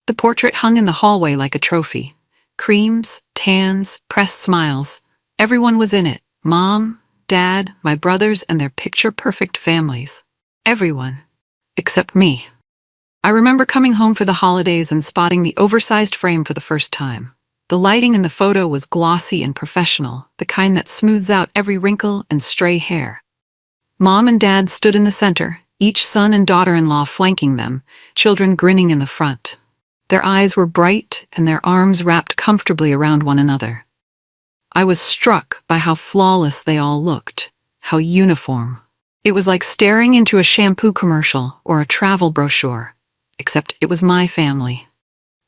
The portrait hung in the hallway like a trophy. Creams, tans, pressed smiles. Everyone was in it. Mom, Dad, my brothers, and their picture-perfect families. Everyone. Except me. I remember coming home for the holidays and spotting the oversized frame for the first time. The lighting in the photo was glossy and professional, the kind that smooths out every wrinkle and stray hair. Mom and Dad stood in the center, each son and daughter-in-law flanking them, children grinning in the front. Their eyes were bright and their arms wrapped comfortably around one another. I was struck by how flawless they all looked, how uniform. It was like staring into a shampoo commercial or a travel brochure, except it was my family.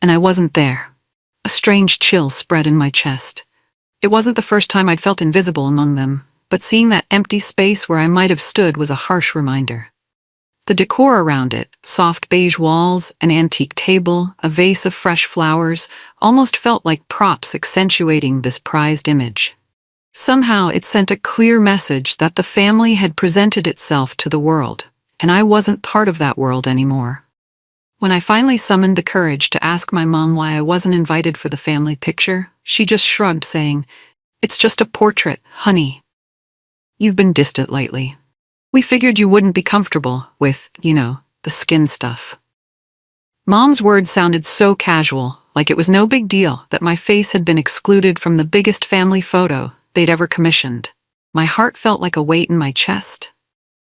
And I wasn't there. A strange chill spread in my chest. It wasn't the first time I'd felt invisible among them, but seeing that empty space where I might have stood was a harsh reminder. The decor around it, soft beige walls, an antique table, a vase of fresh flowers, almost felt like props accentuating this prized image. Somehow it sent a clear message that the family had presented itself to the world, and I wasn't part of that world anymore. When I finally summoned the courage to ask my mom why I wasn't invited for the family picture, she just shrugged, saying, "It's just a portrait, honey. You've been distant lately. We figured you wouldn't be comfortable with, the skin stuff." Mom's words sounded so casual, like it was no big deal that my face had been excluded from the biggest family photo they'd ever commissioned. My heart felt like a weight in my chest.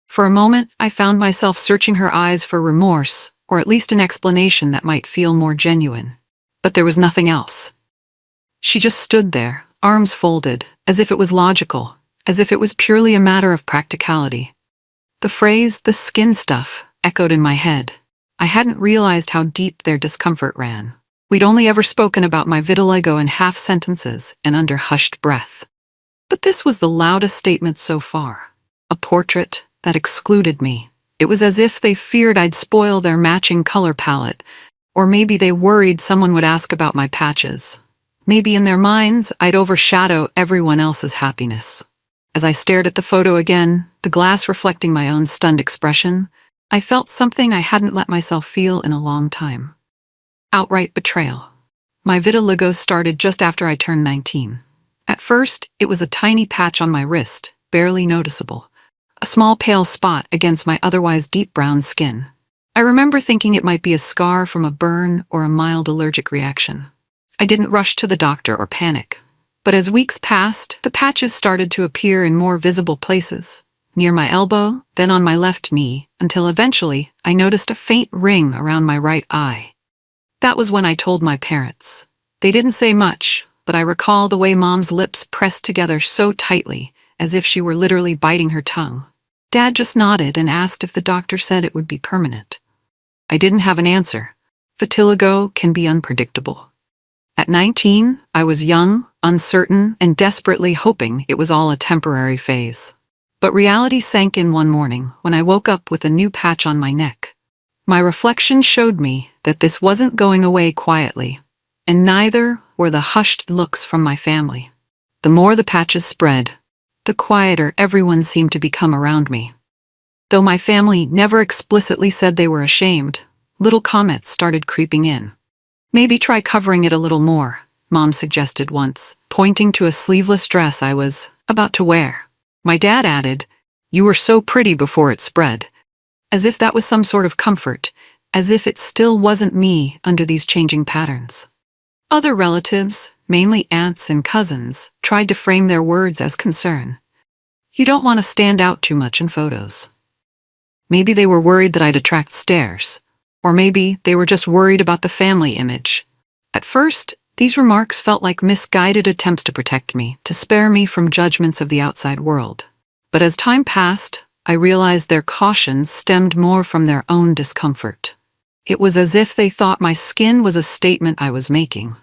For a moment, I found myself searching her eyes for remorse, or at least an explanation that might feel more genuine. But there was nothing else. She just stood there, arms folded, as if it was logical, as if it was purely a matter of practicality. The phrase, "the skin stuff," echoed in my head. I hadn't realized how deep their discomfort ran. We'd only ever spoken about my vitiligo in half sentences and under hushed breath. But this was the loudest statement so far. A portrait that excluded me. It was as if they feared I'd spoil their matching color palette, or maybe they worried someone would ask about my patches. Maybe in their minds, I'd overshadow everyone else's happiness. As I stared at the photo again, the glass reflecting my own stunned expression, I felt something I hadn't let myself feel in a long time. Outright betrayal. My vitiligo started just after I turned 19. At first, it was a tiny patch on my wrist, barely noticeable. A small pale spot against my otherwise deep brown skin. I remember thinking it might be a scar from a burn or a mild allergic reaction. I didn't rush to the doctor or panic. But as weeks passed, the patches started to appear in more visible places. Near my elbow, then on my left knee, until eventually I noticed a faint ring around my right eye. That was when I told my parents. They didn't say much, but I recall the way Mom's lips pressed together so tightly, as if she were literally biting her tongue. Dad just nodded and asked if the doctor said it would be permanent. I didn't have an answer. Vitiligo can be unpredictable. At 19, I was young, uncertain, and desperately hoping it was all a temporary phase. But reality sank in one morning when I woke up with a new patch on my neck. My reflection showed me that this wasn't going away quietly, and neither were the hushed looks from my family. The more the patches spread, the quieter everyone seemed to become around me. Though my family never explicitly said they were ashamed, little comments started creeping in. "Maybe try covering it a little more," Mom suggested once, pointing to a sleeveless dress I was about to wear. My dad added, "You were so pretty before it spread," as if that was some sort of comfort, as if it still wasn't me under these changing patterns. Other relatives, mainly aunts and cousins, tried to frame their words as concern. "You don't want to stand out too much in photos." Maybe they were worried that I'd attract stares, or maybe they were just worried about the family image. At first, these remarks felt like misguided attempts to protect me, to spare me from judgments of the outside world. But as time passed, I realized their cautions stemmed more from their own discomfort. It was as if they thought my skin was a statement I was making.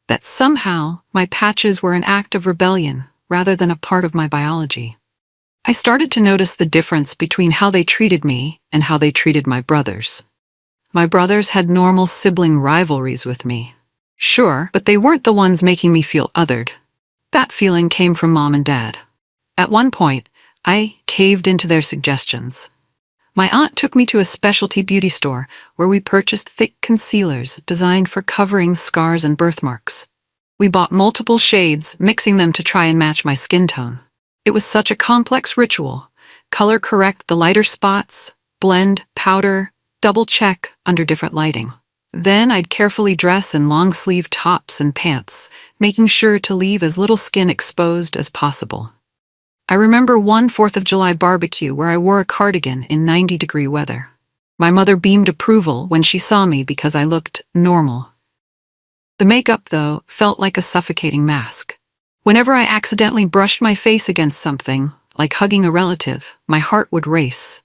That somehow, my patches were an act of rebellion, rather than a part of my biology. I started to notice the difference between how they treated me and how they treated my brothers. My brothers had normal sibling rivalries with me. Sure, but they weren't the ones making me feel othered. That feeling came from Mom and Dad. At one point, I caved into their suggestions. My aunt took me to a specialty beauty store where we purchased thick concealers designed for covering scars and birthmarks. We bought multiple shades, mixing them to try and match my skin tone. It was such a complex ritual. Color correct the lighter spots, blend, powder, double check under different lighting. Then I'd carefully dress in long-sleeve tops and pants, making sure to leave as little skin exposed as possible. I remember one 4th of July barbecue where I wore a cardigan in 90-degree weather. My mother beamed approval when she saw me because I looked normal. The makeup, though, felt like a suffocating mask. Whenever I accidentally brushed my face against something, like hugging a relative, my heart would race.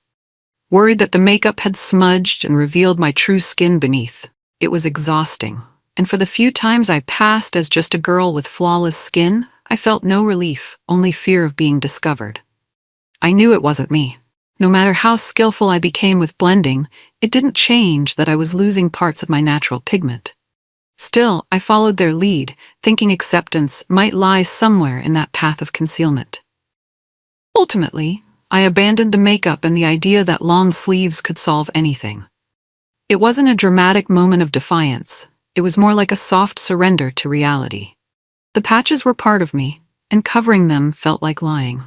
Worried that the makeup had smudged and revealed my true skin beneath. It was exhausting, and for the few times I passed as just a girl with flawless skin, I felt no relief, only fear of being discovered. I knew it wasn't me. No matter how skillful I became with blending, it didn't change that I was losing parts of my natural pigment. Still, I followed their lead, thinking acceptance might lie somewhere in that path of concealment. Ultimately, I abandoned the makeup and the idea that long sleeves could solve anything. It wasn't a dramatic moment of defiance. It was more like a soft surrender to reality. The patches were part of me, and covering them felt like lying.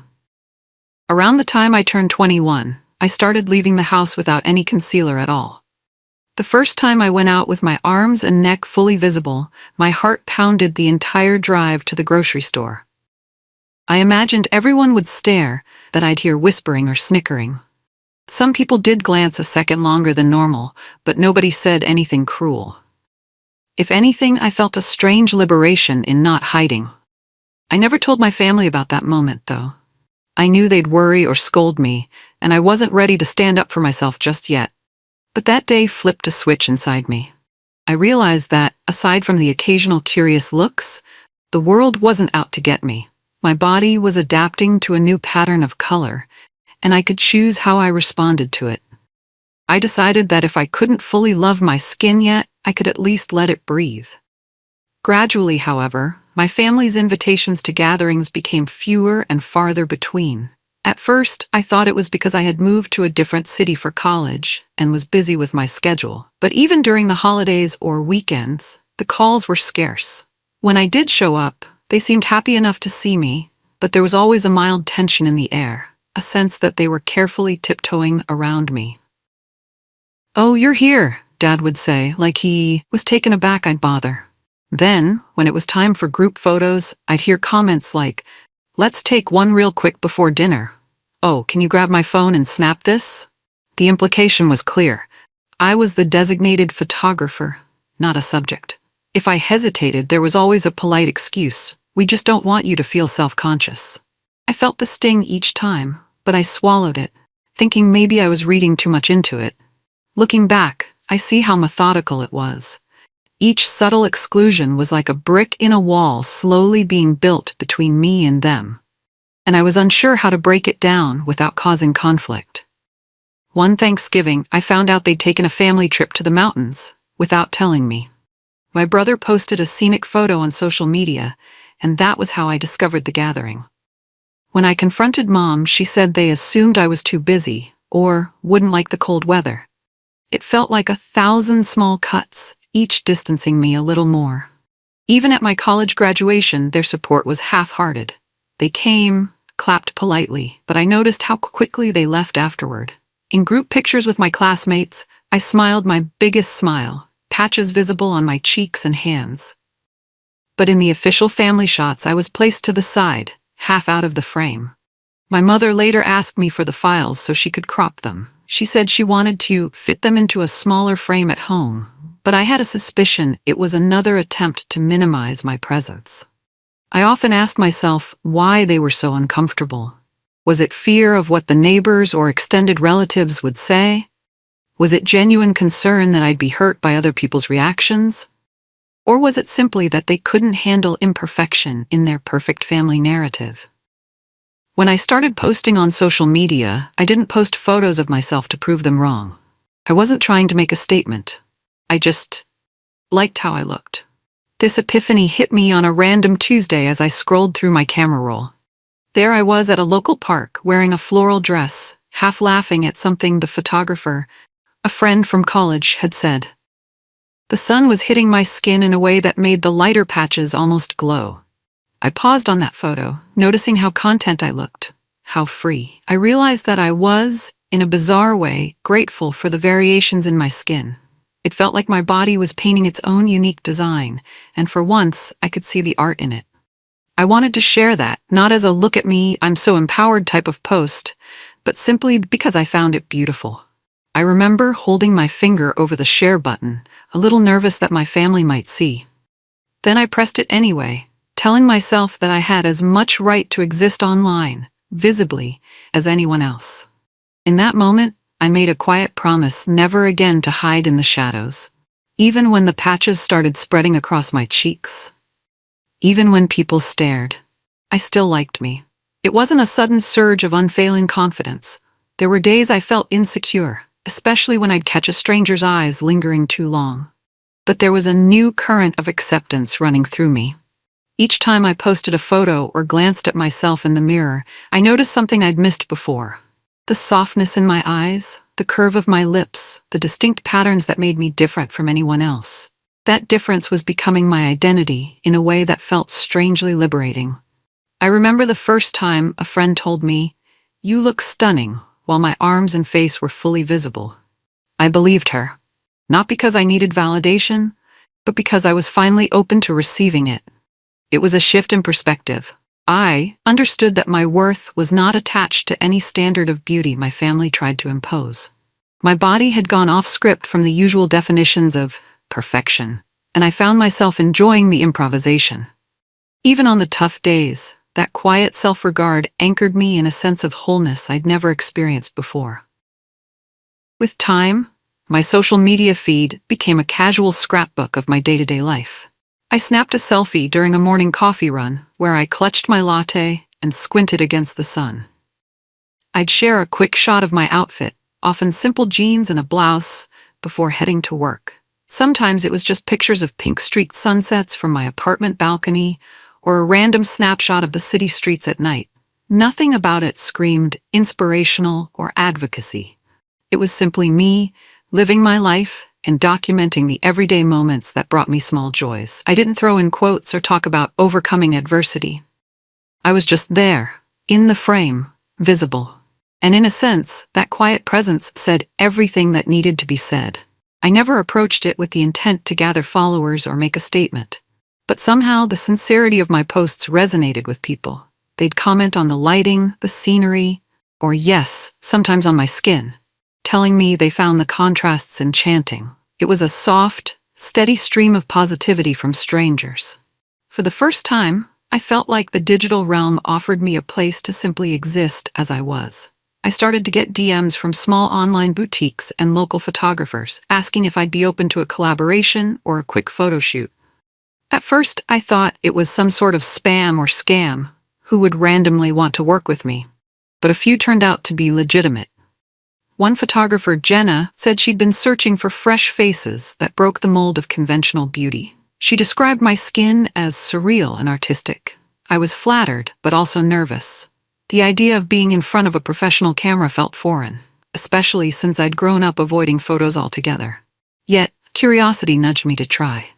Around the time I turned 21, I started leaving the house without any concealer at all. The first time I went out with my arms and neck fully visible, my heart pounded the entire drive to the grocery store. I imagined everyone would stare, that I'd hear whispering or snickering. Some people did glance a second longer than normal, but nobody said anything cruel. If anything, I felt a strange liberation in not hiding. I never told my family about that moment, though. I knew they'd worry or scold me, and I wasn't ready to stand up for myself just yet. But that day flipped a switch inside me. I realized that, aside from the occasional curious looks, the world wasn't out to get me. My body was adapting to a new pattern of color, and I could choose how I responded to it. I decided that if I couldn't fully love my skin yet, I could at least let it breathe. Gradually, however, my family's invitations to gatherings became fewer and farther between. At first, I thought it was because I had moved to a different city for college and was busy with my schedule. But even during the holidays or weekends, the calls were scarce. When I did show up, they seemed happy enough to see me, but there was always a mild tension in the air, a sense that they were carefully tiptoeing around me. "Oh, you're here," Dad would say, like he was taken aback I'd bother. Then, when it was time for group photos, I'd hear comments like, "Let's take one real quick before dinner. Oh, can you grab my phone and snap this?" The implication was clear. I was the designated photographer, not a subject. If I hesitated, there was always a polite excuse. "We just don't want you to feel self-conscious." I felt the sting each time, but I swallowed it, thinking maybe I was reading too much into it. Looking back, I see how methodical it was. Each subtle exclusion was like a brick in a wall slowly being built between me and them, and I was unsure how to break it down without causing conflict. One Thanksgiving, I found out they'd taken a family trip to the mountains, without telling me. My brother posted a scenic photo on social media, and that was how I discovered the gathering. When I confronted Mom, she said they assumed I was too busy, or wouldn't like the cold weather. It felt like 1,000 small cuts, each distancing me a little more. Even at my college graduation, their support was half-hearted. They came, clapped politely, but I noticed how quickly they left afterward. In group pictures with my classmates, I smiled my biggest smile, patches visible on my cheeks and hands. But in the official family shots, I was placed to the side, half out of the frame. My mother later asked me for the files so she could crop them. She said she wanted to fit them into a smaller frame at home, but I had a suspicion it was another attempt to minimize my presence. I often asked myself why they were so uncomfortable. Was it fear of what the neighbors or extended relatives would say? Was it genuine concern that I'd be hurt by other people's reactions? Or was it simply that they couldn't handle imperfection in their perfect family narrative? When I started posting on social media, I didn't post photos of myself to prove them wrong. I wasn't trying to make a statement. I just liked how I looked. This epiphany hit me on a random Tuesday as I scrolled through my camera roll. There I was at a local park wearing a floral dress, half laughing at something the photographer, a friend from college, had said. The sun was hitting my skin in a way that made the lighter patches almost glow. I paused on that photo, noticing how content I looked, how free. I realized that I was, in a bizarre way, grateful for the variations in my skin. It felt like my body was painting its own unique design, and for once, I could see the art in it. I wanted to share that, not as a look at me, I'm so empowered type of post, but simply because I found it beautiful. I remember holding my finger over the share button, a little nervous that my family might see. Then I pressed it anyway, telling myself that I had as much right to exist online, visibly, as anyone else. In that moment, I made a quiet promise never again to hide in the shadows. Even when the patches started spreading across my cheeks. Even when people stared, I still liked me. It wasn't a sudden surge of unfailing confidence. There were days I felt insecure, especially when I'd catch a stranger's eyes lingering too long. But there was a new current of acceptance running through me. Each time I posted a photo or glanced at myself in the mirror, I noticed something I'd missed before. The softness in my eyes, the curve of my lips, the distinct patterns that made me different from anyone else. That difference was becoming my identity in a way that felt strangely liberating. I remember the first time a friend told me, "You look stunning," while my arms and face were fully visible. I believed her, not because I needed validation, but because I was finally open to receiving it. It was a shift in perspective. I understood that my worth was not attached to any standard of beauty my family tried to impose. My body had gone off script from the usual definitions of perfection, and I found myself enjoying the improvisation. Even on the tough days, that quiet self-regard anchored me in a sense of wholeness I'd never experienced before. With time, my social media feed became a casual scrapbook of my day-to-day life. I snapped a selfie during a morning coffee run where I clutched my latte and squinted against the sun. I'd share a quick shot of my outfit, often simple jeans and a blouse, before heading to work. Sometimes it was just pictures of pink-streaked sunsets from my apartment balcony or a random snapshot of the city streets at night. Nothing about it screamed inspirational or advocacy. It was simply me, living my life and documenting the everyday moments that brought me small joys. I didn't throw in quotes or talk about overcoming adversity. I was just there, in the frame, visible. And in a sense, that quiet presence said everything that needed to be said. I never approached it with the intent to gather followers or make a statement. But somehow the sincerity of my posts resonated with people. They'd comment on the lighting, the scenery, or yes, sometimes on my skin, telling me they found the contrasts enchanting. It was a soft, steady stream of positivity from strangers. For the first time, I felt like the digital realm offered me a place to simply exist as I was. I started to get DMs from small online boutiques and local photographers, asking if I'd be open to a collaboration or a quick photo shoot. At first, I thought it was some sort of spam or scam, who would randomly want to work with me. But a few turned out to be legitimate. One photographer, Jenna, said she'd been searching for fresh faces that broke the mold of conventional beauty. She described my skin as surreal and artistic. I was flattered, but also nervous. The idea of being in front of a professional camera felt foreign, especially since I'd grown up avoiding photos altogether. Yet, curiosity nudged me to try.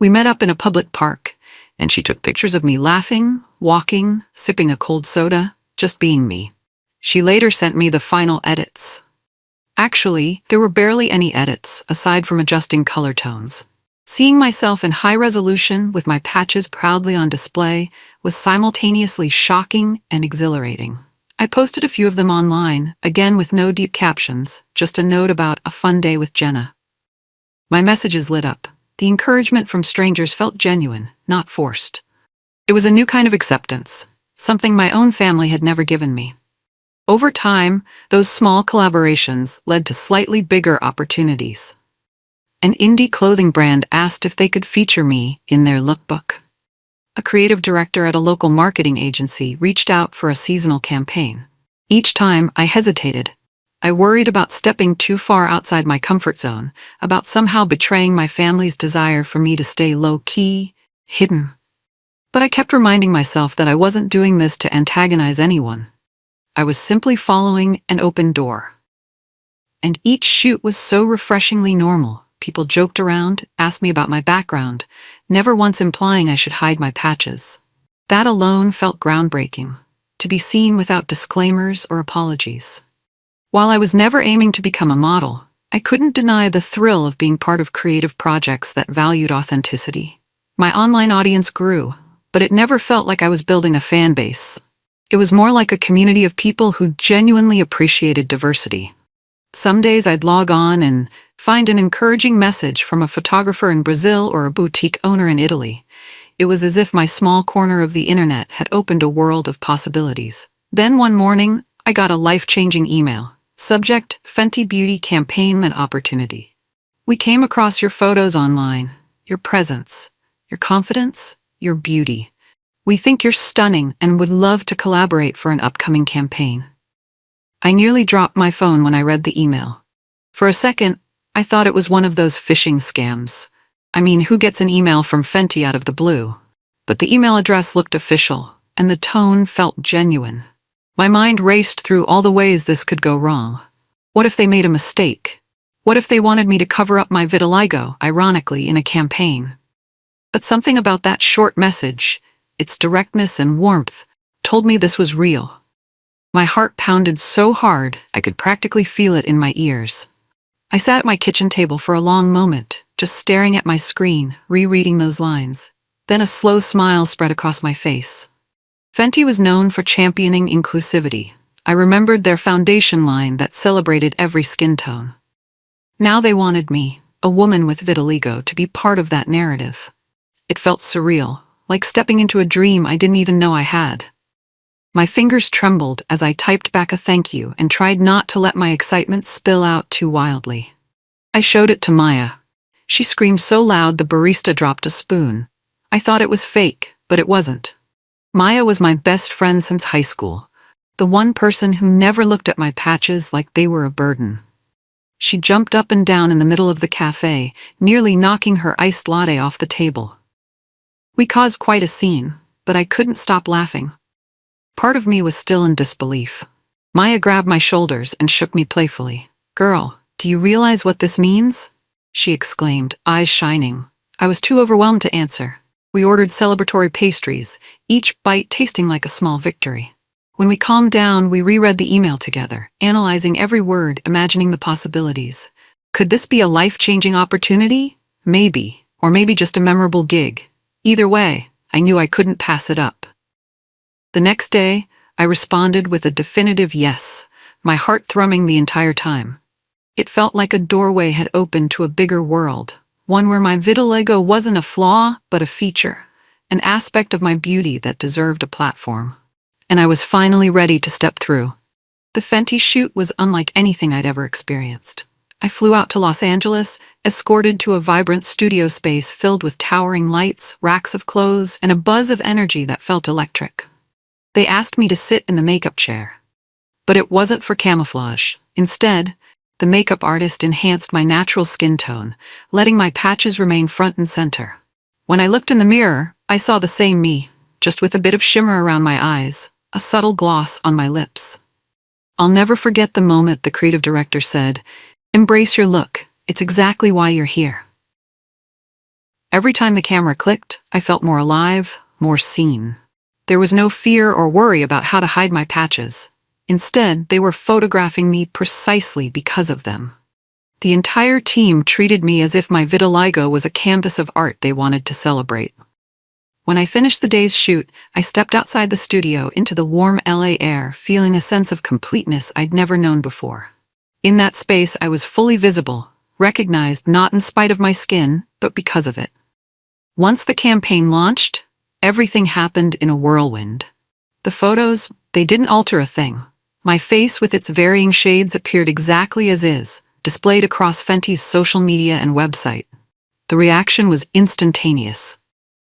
We met up in a public park, and she took pictures of me laughing, walking, sipping a cold soda, just being me. She later sent me the final edits. Actually, there were barely any edits, aside from adjusting color tones. Seeing myself in high resolution with my patches proudly on display was simultaneously shocking and exhilarating. I posted a few of them online, again with no deep captions, just a note about a fun day with Jenna. My messages lit up. The encouragement from strangers felt genuine, not forced. It was a new kind of acceptance, something my own family had never given me. Over time, those small collaborations led to slightly bigger opportunities. An indie clothing brand asked if they could feature me in their lookbook. A creative director at a local marketing agency reached out for a seasonal campaign. Each time, I hesitated. I worried about stepping too far outside my comfort zone, about somehow betraying my family's desire for me to stay low-key, hidden. But I kept reminding myself that I wasn't doing this to antagonize anyone. I was simply following an open door. And each shoot was so refreshingly normal. People joked around, asked me about my background, never once implying I should hide my patches. That alone felt groundbreaking, to be seen without disclaimers or apologies. While I was never aiming to become a model, I couldn't deny the thrill of being part of creative projects that valued authenticity. My online audience grew, but it never felt like I was building a fan base. It was more like a community of people who genuinely appreciated diversity. Some days I'd log on and find an encouraging message from a photographer in Brazil or a boutique owner in Italy. It was as if my small corner of the internet had opened a world of possibilities. Then one morning, I got a life-changing email. Subject: Fenty Beauty Campaign and Opportunity. We came across your photos online, your presence, your confidence, your beauty. We think you're stunning and would love to collaborate for an upcoming campaign. I nearly dropped my phone when I read the email. For a second, I thought it was one of those phishing scams. I mean, who gets an email from Fenty out of the blue? But the email address looked official, and the tone felt genuine. My mind raced through all the ways this could go wrong. What if they made a mistake? What if they wanted me to cover up my vitiligo, ironically, in a campaign? But something about that short message, its directness and warmth, told me this was real. My heart pounded so hard, I could practically feel it in my ears. I sat at my kitchen table for a long moment, just staring at my screen, rereading those lines. Then a slow smile spread across my face. Fenty was known for championing inclusivity. I remembered their foundation line that celebrated every skin tone. Now they wanted me, a woman with vitiligo, to be part of that narrative. It felt surreal, like stepping into a dream I didn't even know I had. My fingers trembled as I typed back a thank you and tried not to let my excitement spill out too wildly. I showed it to Maya. She screamed so loud the barista dropped a spoon. I thought it was fake, but it wasn't. Maya was my best friend since high school, the one person who never looked at my patches like they were a burden. She jumped up and down in the middle of the cafe, nearly knocking her iced latte off the table. We caused quite a scene, but I couldn't stop laughing. Part of me was still in disbelief. Maya grabbed my shoulders and shook me playfully. "Girl, do you realize what this means?" she exclaimed, eyes shining. I was too overwhelmed to answer. We ordered celebratory pastries, each bite tasting like a small victory. When we calmed down, we reread the email together, analyzing every word, imagining the possibilities. Could this be a life-changing opportunity? Maybe, or maybe just a memorable gig. Either way, I knew I couldn't pass it up. The next day, I responded with a definitive yes, my heart thrumming the entire time. It felt like a doorway had opened to a bigger world. One where my vitiligo wasn't a flaw, but a feature, an aspect of my beauty that deserved a platform. And I was finally ready to step through. The Fenty shoot was unlike anything I'd ever experienced. I flew out to Los Angeles, escorted to a vibrant studio space filled with towering lights, racks of clothes, and a buzz of energy that felt electric. They asked me to sit in the makeup chair. But it wasn't for camouflage. Instead, the makeup artist enhanced my natural skin tone, letting my patches remain front and center. When I looked in the mirror, I saw the same me, just with a bit of shimmer around my eyes, a subtle gloss on my lips. I'll never forget the moment the creative director said, "Embrace your look, it's exactly why you're here." Every time the camera clicked, I felt more alive, more seen. There was no fear or worry about how to hide my patches. Instead, they were photographing me precisely because of them. The entire team treated me as if my vitiligo was a canvas of art they wanted to celebrate. When I finished the day's shoot, I stepped outside the studio into the warm LA air, feeling a sense of completeness I'd never known before. In that space, I was fully visible, recognized not in spite of my skin, but because of it. Once the campaign launched, everything happened in a whirlwind. The photos, they didn't alter a thing. My face with its varying shades appeared exactly as is, displayed across Fenty's social media and website. The reaction was instantaneous.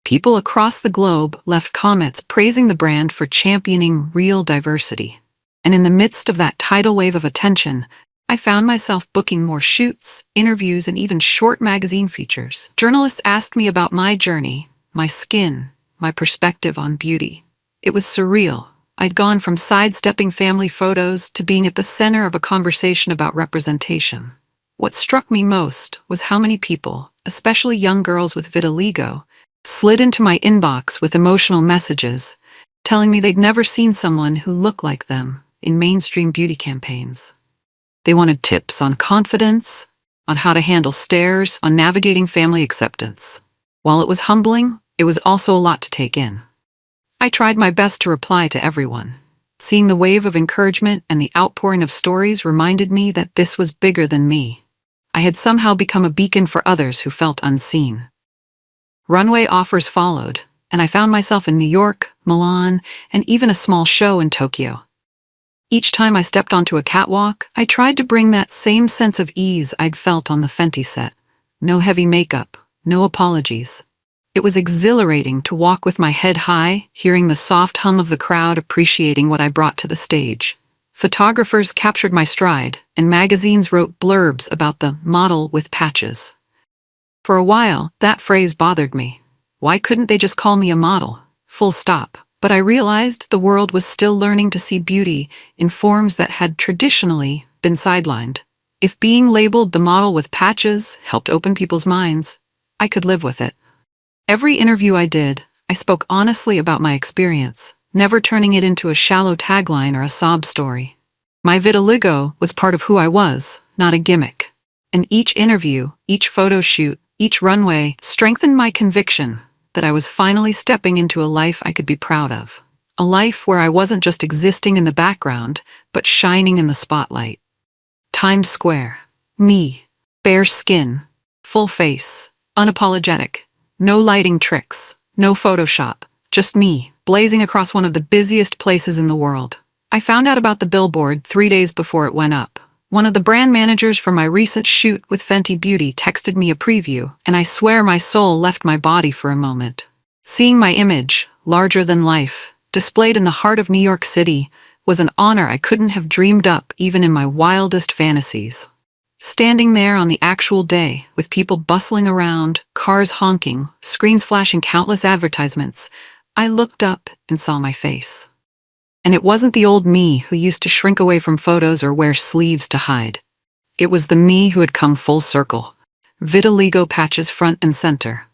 People across the globe left comments praising the brand for championing real diversity. And in the midst of that tidal wave of attention, I found myself booking more shoots, interviews, and even short magazine features. Journalists asked me about my journey, my skin, my perspective on beauty. It was surreal, I'd gone from sidestepping family photos to being at the center of a conversation about representation. What struck me most was how many people, especially young girls with vitiligo, slid into my inbox with emotional messages, telling me they'd never seen someone who looked like them in mainstream beauty campaigns. They wanted tips on confidence, on how to handle stares, on navigating family acceptance. While it was humbling, it was also a lot to take in. I tried my best to reply to everyone. Seeing the wave of encouragement and the outpouring of stories reminded me that this was bigger than me. I had somehow become a beacon for others who felt unseen. Runway offers followed, and I found myself in New York, Milan, and even a small show in Tokyo. Each time I stepped onto a catwalk, I tried to bring that same sense of ease I'd felt on the Fenty set. No heavy makeup, no apologies. It was exhilarating to walk with my head high, hearing the soft hum of the crowd appreciating what I brought to the stage. Photographers captured my stride, and magazines wrote blurbs about the model with patches. For a while, that phrase bothered me. Why couldn't they just call me a model? Full stop. But I realized the world was still learning to see beauty in forms that had traditionally been sidelined. If being labeled the model with patches helped open people's minds, I could live with it. Every interview I did, I spoke honestly about my experience, never turning it into a shallow tagline or a sob story. My vitiligo was part of who I was, not a gimmick. And each interview, each photo shoot, each runway strengthened my conviction that I was finally stepping into a life I could be proud of. A life where I wasn't just existing in the background, but shining in the spotlight. Times Square. Me. Bare skin. Full face. Unapologetic. No lighting tricks. No Photoshop. Just me, blazing across one of the busiest places in the world. I found out about the billboard 3 days before it went up. One of the brand managers from my recent shoot with Fenty Beauty texted me a preview, and I swear my soul left my body for a moment. Seeing my image, larger than life, displayed in the heart of New York City, was an honor I couldn't have dreamed up even in my wildest fantasies. Standing there on the actual day, with people bustling around, cars honking, screens flashing countless advertisements, I looked up and saw my face. And it wasn't the old me who used to shrink away from photos or wear sleeves to hide. It was the me who had come full circle. Vitiligo patches front and center.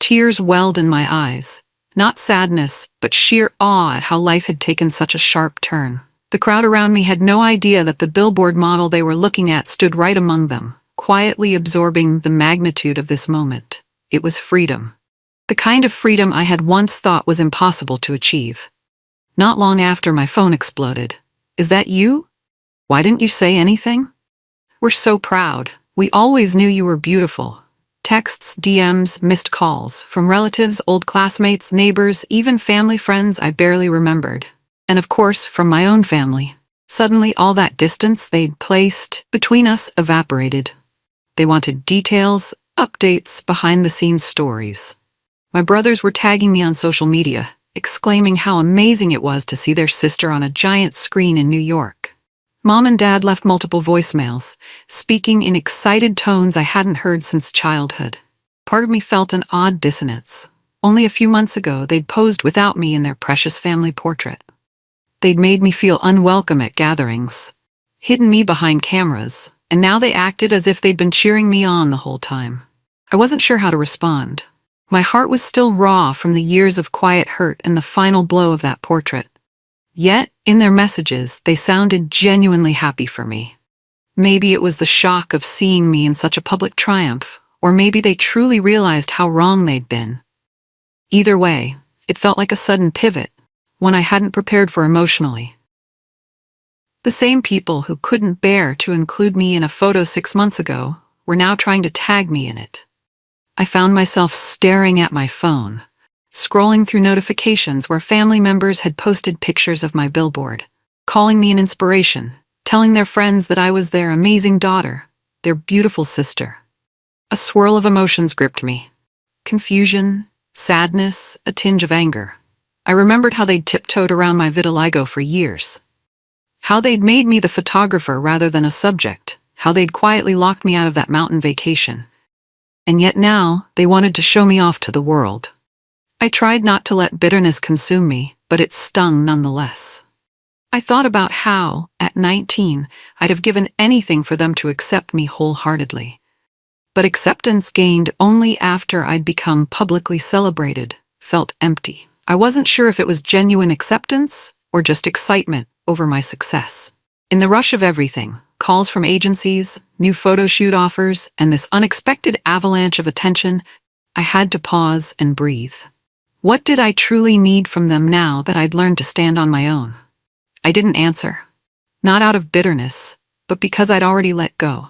Tears welled in my eyes. Not sadness, but sheer awe at how life had taken such a sharp turn. The crowd around me had no idea that the billboard model they were looking at stood right among them, quietly absorbing the magnitude of this moment. It was freedom. The kind of freedom I had once thought was impossible to achieve. Not long after, my phone exploded. "Is that you? Why didn't you say anything? We're so proud. We always knew you were beautiful." Texts, DMs, missed calls, from relatives, old classmates, neighbors, even family friends I barely remembered. And of course, from my own family. Suddenly, all that distance they'd placed between us evaporated. They wanted details, updates, behind-the-scenes stories. My brothers were tagging me on social media, exclaiming how amazing it was to see their sister on a giant screen in New York. Mom and Dad left multiple voicemails, speaking in excited tones I hadn't heard since childhood. Part of me felt an odd dissonance. Only a few months ago, they'd posed without me in their precious family portrait. They'd made me feel unwelcome at gatherings, hidden me behind cameras, and now they acted as if they'd been cheering me on the whole time. I wasn't sure how to respond. My heart was still raw from the years of quiet hurt and the final blow of that portrait. Yet, in their messages, they sounded genuinely happy for me. Maybe it was the shock of seeing me in such a public triumph, or maybe they truly realized how wrong they'd been. Either way, it felt like a sudden pivot, one I hadn't prepared for emotionally. The same people who couldn't bear to include me in a photo 6 months ago were now trying to tag me in it. I found myself staring at my phone, scrolling through notifications where family members had posted pictures of my billboard, calling me an inspiration, telling their friends that I was their amazing daughter, their beautiful sister. A swirl of emotions gripped me. Confusion, sadness, a tinge of anger. I remembered how they'd tiptoed around my vitiligo for years. How they'd made me the photographer rather than a subject. How they'd quietly locked me out of that mountain vacation. And yet now, they wanted to show me off to the world. I tried not to let bitterness consume me, but it stung nonetheless. I thought about how, at 19, I'd have given anything for them to accept me wholeheartedly. But acceptance gained only after I'd become publicly celebrated felt empty. I wasn't sure if it was genuine acceptance or just excitement over my success. In the rush of everything, calls from agencies, new photo shoot offers, and this unexpected avalanche of attention, I had to pause and breathe. What did I truly need from them now that I'd learned to stand on my own? I didn't answer. Not out of bitterness, but because I'd already let go.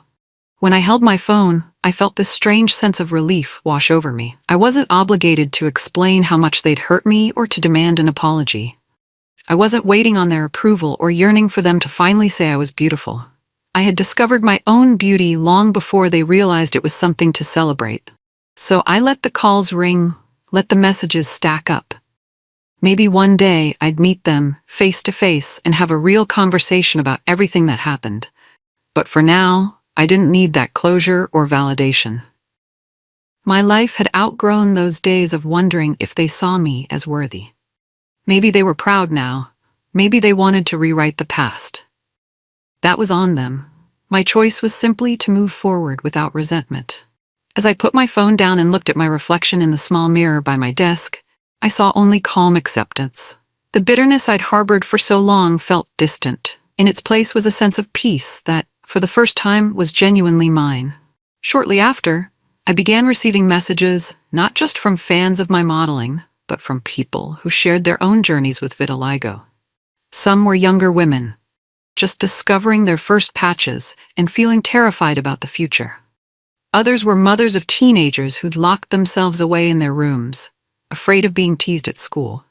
When I held my phone, I felt this strange sense of relief wash over me. I wasn't obligated to explain how much they'd hurt me or to demand an apology. I wasn't waiting on their approval or yearning for them to finally say I was beautiful. I had discovered my own beauty long before they realized it was something to celebrate. So I let the calls ring, let the messages stack up. Maybe one day I'd meet them face to face and have a real conversation about everything that happened. But for now, I didn't need that closure or validation. My life had outgrown those days of wondering if they saw me as worthy. Maybe they were proud now. Maybe they wanted to rewrite the past. That was on them. My choice was simply to move forward without resentment. As I put my phone down and looked at my reflection in the small mirror by my desk, I saw only calm acceptance. The bitterness I'd harbored for so long felt distant. In its place was a sense of peace that, for the first time, was genuinely mine. Shortly after, I began receiving messages not just from fans of my modeling, but from people who shared their own journeys with vitiligo. Some were younger women, just discovering their first patches and feeling terrified about the future. Others were mothers of teenagers who'd locked themselves away in their rooms, afraid of being teased at school.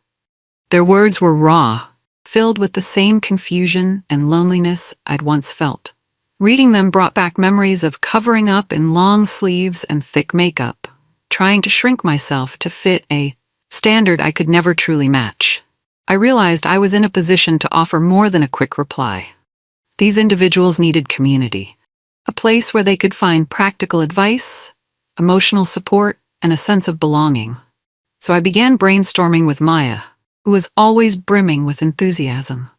Their words were raw, filled with the same confusion and loneliness I'd once felt. Reading them brought back memories of covering up in long sleeves and thick makeup, trying to shrink myself to fit a standard I could never truly match. I realized I was in a position to offer more than a quick reply. These individuals needed community, a place where they could find practical advice, emotional support, and a sense of belonging. So I began brainstorming with Maya, who was always brimming with enthusiasm.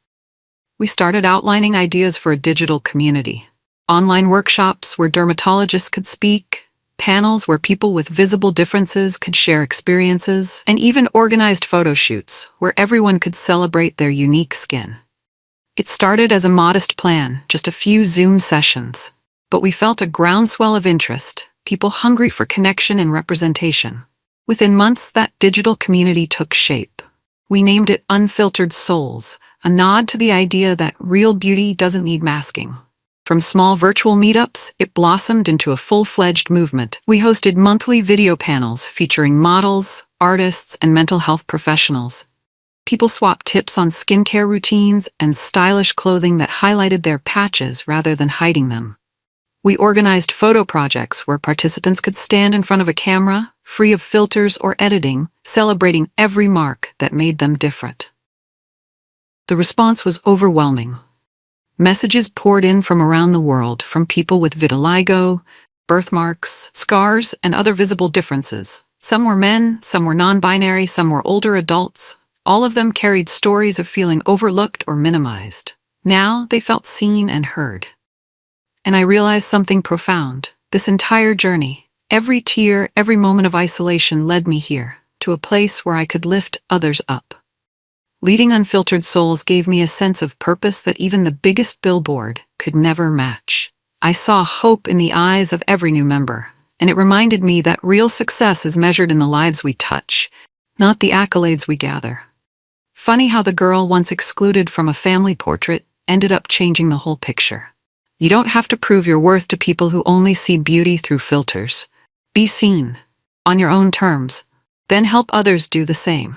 We started outlining ideas for a digital community. Online workshops where dermatologists could speak, panels where people with visible differences could share experiences, and even organized photo shoots where everyone could celebrate their unique skin. It started as a modest plan, just a few Zoom sessions, but we felt a groundswell of interest, people hungry for connection and representation. Within months, that digital community took shape. We named it Unfiltered Souls, a nod to the idea that real beauty doesn't need masking. From small virtual meetups, it blossomed into a full-fledged movement. We hosted monthly video panels featuring models, artists, and mental health professionals. People swapped tips on skincare routines and stylish clothing that highlighted their patches rather than hiding them. We organized photo projects where participants could stand in front of a camera, free of filters or editing, celebrating every mark that made them different. The response was overwhelming. Messages poured in from around the world, from people with vitiligo, birthmarks, scars, and other visible differences. Some were men, some were non-binary, some were older adults. All of them carried stories of feeling overlooked or minimized. Now they felt seen and heard. And I realized something profound. This entire journey, every tear, every moment of isolation led me here, to a place where I could lift others up. Leading Unfiltered Souls gave me a sense of purpose that even the biggest billboard could never match. I saw hope in the eyes of every new member, and it reminded me that real success is measured in the lives we touch, not the accolades we gather. Funny how the girl once excluded from a family portrait ended up changing the whole picture. You don't have to prove your worth to people who only see beauty through filters. Be seen, on your own terms, then help others do the same.